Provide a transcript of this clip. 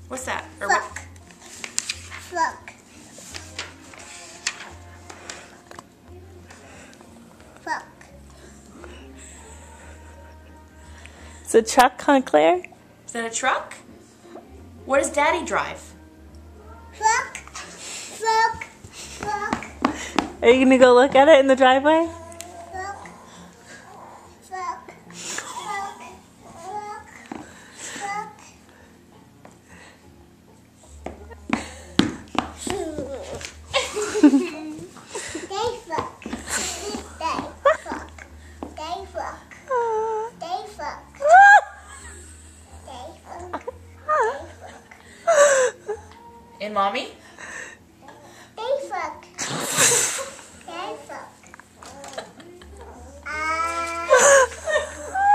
What's that? Fuck. Fuck. Fuck. Is it a truck, huh, Claire? Is that a truck? What does Daddy drive? Fuck. Fuck. Fuck. Are you gonna go look at it in the driveway? Fuck. Fuck. Fuck. Fuck. Fuck. They fuck. They fuck. They fuck. They fuck. They fuck. They fuck. And Mommy?